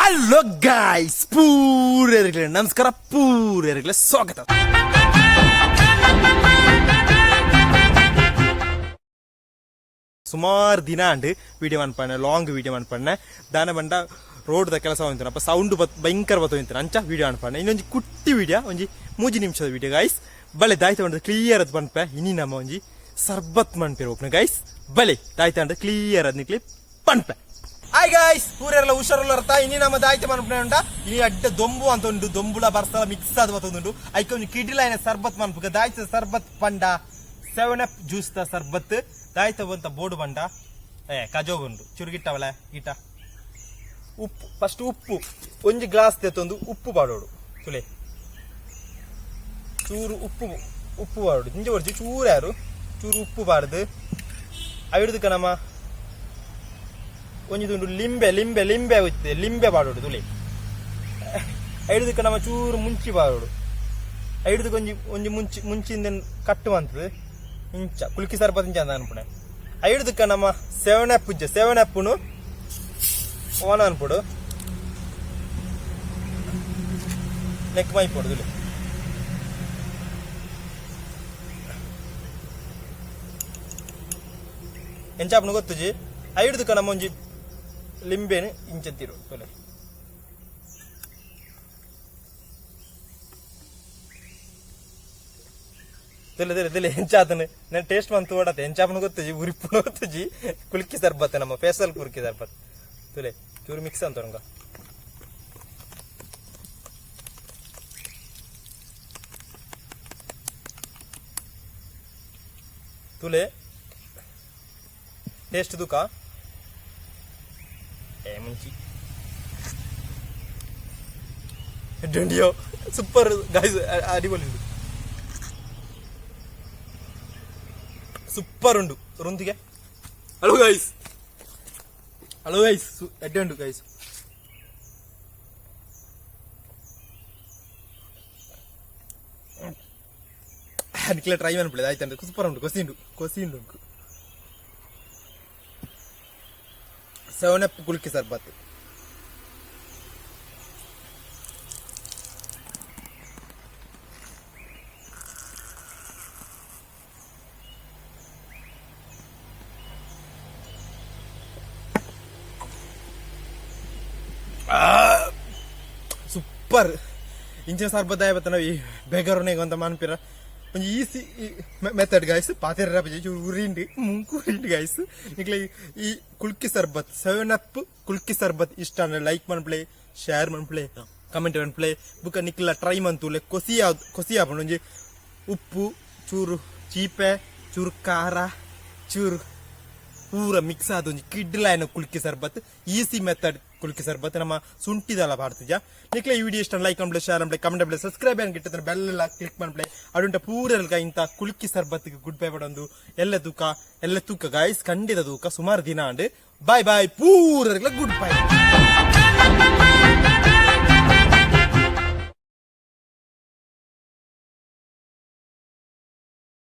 Hello guys, ಪೂರೈರ್ಗಳೇ ನಮಸ್ಕಾರ, ಪೂರೈರ್ಗಳೇ ಸ್ವಾಗತ. ಸುಮಾರು ದಿನ ಅಂಡ್ ವಿಡಿಯೋ ಅನ್ಪಣ್ಣೆ, ಲಾಂಗ್ ವಿಡಿಯೋ ಅನ್ಪಣ್ಣೆ. ದಾನ ಬಂಡ ರೋಡ್ದ ಕೆಲಸ ಹೋಗ್ತಾನೆ ಅಪ್ಪ, ಸೌಂಡ್ ಭಯಂಕರ ಬತ್ತೋಗ್ತಾನೆ ಅಂಚ ವಿಡಿಯೋ ಅನ್ಪಣ್ಣೆ. ಇನ್ನೊಂದು ಕುಟ್ಟಿ ವಿಡಿಯೋ, ಒಂಜಿ 3 ನಿಮಿಷದ ವಿಡಿಯೋ ಗಾಯ್ಸ್. ಬಲೆ ದಾಯ್ತ ಬಂದ ಕ್ಲಿಯರ್ ಅದು ಪನ್ಪೆ. ಇನಿ ನಮ್ಮ ಒಂಜಿ ಸರ್ಬತ್ ಮನ್ಪೇರು ಒಪ್ನ ಗಾಯ್ಸ್. ಬಲೆ ದಾಯ್ತ ಅಂಡ ಕ್ಲಿಯರ್ ಅದ್ ನಿಕ್ಲಿ ಪನ್ಪೆ. ಹಾಯ್ ಗಾಯ್ಸ್, ಊರೆಲ್ಲ ಹುಷಾರಲ್ಲ ಅರ್ಥ. ಇನಿ ನಮ್ಮ ದಾಯ್ತ ಮನ್ಪನೆ ಉಂಟ. ಇನಿ ಅಡ್ಡ ದೊಂಬು ಅಂತ ಉಂಟು, ದೊಂಬುಲ ಬರ್ಸಲ ಮಿಕ್ಸ್ ಆದ ಬತ್ತೊಂದುಂಟು. ಐಕ ಒಂದು ಕಿಡಿಲೈನ ಸರ್ಬತ್ ಮನ್ಪುಗ ದಾಯ್ತ ಸರ್ಬತ್ ಪಂಡ 7up ಜ್ಯೂಸ್ ದ ಸರ್ಬತ್ ದಾಯ್ತ ಬಂತ ಬೋರ್ಡು ಬಂಡ ಕಜೋಗ್ ಉಂಟು ಚುರುಗಿಟ್ಟವಲ್ಲ ಗೀಟ. ಉಪ್ಪು ಫಸ್ಟ್ ಉಪ್ಪು ಒಂಜಿ ಗ್ಲಾಸ್ ತೆತ್ತೊಂದು ಉಪ್ಪು ಬಾಡೋಡು ತುಲೆ ಚೂರು ಉಪ್ಪು ಬಾಡೋಡು ನಿಂಜೆ ಹೊಡ್ಜಿ ಚೂರು ಯಾರು ಚೂರು ಉಪ್ಪು ಬಾಡ್ದು ಅವಿಡ್ದಕ್ಕ ನಮ್ಮ ಒಂಜಿದುಂಡು ಲಿಂಬೆ ಹೋಯ್ತದೆ, ಲಿಂಬೆ ಬಾಡೋಡು ತುಲೆ ಐಡ್ದಕ್ಕ ನಮ್ಮ ಚೂರು ಮುಂಚಿ ಬಾಡೋಡು. ಐಡ್ದಕ್ಕೆ ಒಂಜಿ ಮುಂಚಿಂದ ಕಟ್ಟು ಅಂತது ಇಂಚ ಕುಲ್ಕಿ ಸರ್ಬತ್ ಇಂಚ ಅಂತ ಅನ್ಪುಣೆ. ಐಡ್ದಕ್ಕ ನಮ್ಮ 7up 7upನು ಓನ ಅನ್ಪುಡು ನೆಕ್ ಮೈ ಪೊಡು ಎಂಚಾಪನು ಗೊತ್ತುಜಿ. ಐಡ್ದಕ್ಕ ನಮ್ಮ ಒಂಜಿ ಲಿಂಬೆನು ಇಂಚತ್ತಿರು ತೊಲೆ ತೆಲೆ ಹೆಂಚಾತನೆ ನಾನು ಟೇಸ್ಟ್ ಬಂತು ಓಡತ್ತೆ. ಹೆಂಚಾಪನ ಗೊತ್ತಜಿ, ಉರಿಪುನ ಗೊತ್ತಜಿ. ಕುಲ್ಕಿ ಸರ್ಬತ್ ನಮ್ಮ ಫೇಸಲ್ ಕುಲ್ಕಿ ಸರ್ಬತ್ ತುಲೆ ಚೂರು ಮಿಕ್ಸ್ ಅಂತ ರಂಗ ತುಲೆ ಟೇಸ್ಟ್ ದುಃಖ ಮುಂಚಿ ಡುಂಡಿಯೋ ಸೂಪರ್ ಗೈಸ್, ಅಡಿಪೊಲಿ ಉಂಟು, ಸೂಪರ್ ಉಂಟು ರೊಂದಿಗೆ. ಹಲೋ ಗೈಸ್ ಎಡ್ಡೆ ಉಂಟು ಗೈಸ್. ಅದಕ್ಕೆಲ್ಲ ಟ್ರೈ ಮಾಡ್ಬಿಡಿದೆ ಆಯ್ತು. ಸೂಪರ್ ಉಂಟು, ಕೊಸಿ ಉಂಟು 7up ಕುಲ್ಕಿ ಸರ್ಬತ್. ಸೂಪರ್ ಇಂಚಿನ ಸರ್ಬತ್ ಆಯ್ತು. ನಾವು ಈ ಬೇಗರೊನೆಗೆ ಅಂತ ಮಾನ್ಪಿರ ಒಂದು ಈಸಿ ಮೆಥಡ್ ಗಾಯ್ಸ್. ಪಾತೆರ ಉರಿಂಡು ಮುಂಕುರಿಂಡು ಗಾಯ್ಸ್. ನಿಕ್ಲೆ ಈ ಕುಲ್ಕಿ ಸರ್ಬತ್ 7up ಕುಲ್ಕಿ ಸರ್ಬತ್ ಇಷ್ಟ ಅಂದ್ರೆ ಲೈಕ್ ಮನ್ಪ್ಲೆ, ಶೇರ್ ಮನ್ಪ್ಲೆ, ಕಮೆಂಟ್ ಮನ್ಪ್ಲೆ. ಬುಕ್ಕ ನಿಕ್ಲ ಟ್ರೈ ಮಂತೂಲೆ ಕೊಸಿ ಆಪಣ. ಒಂಜಿ ಉಪ್ಪು ಚೂರು ಚೀಪೆ ಚೂರು ಖಾರ ಚೂರು ಪೂರ ಮಿಕ್ಸ್ ಆದ ಒಂಜಿ ಕಿಡ್ಲಾಯ್ನ ಕುಲ್ಕಿ ಸರ್ಬತ್. ಈಸಿ ಮೆಥಡ್ ಕುಲ್ಕಿ ಸರ್ಬತ್ ನಮ್ಮ ಸುಂಟಿದಲ್ಲ ಭಾರತಜ. ನಿಕ್ಲೆ ಈ ವಿಡಿಯೋ ಇಷ್ಟ ಲೈಕ್ ಮಾಡ್ಲೆ, ಶೇರ್ ಮಾಡ್ಲೆ, ಕಮೆಂಟ್ ಮಾಡ್ಲೆ, ಸಬ್ಸ್ಕ್ರೈಬ್ ಆಗಿ ಗಿಟ್ಟ ಬೆಲ್ಲ ಕ್ಲಿಕ್ ಮಾಡ್ಲೆ. ಅಡುಂಟ ಪೂರಲ್ಗ ಇಂತ ಕುಲ್ಕಿ ಸರ್ಬತ್ ಗುಡ್ ಬೈ ಬಡೊಂದು ಎಲ್ಲ ತೂಕ ಗಾಯ್ಸ್, ಖಂಡಿತ ತೂಕ ಸುಮಾರು ದಿನ ಅಂಡ್ ಬಾಯ್ ಪೂರಲ್ಗ ಗುಡ್ ಬೈ.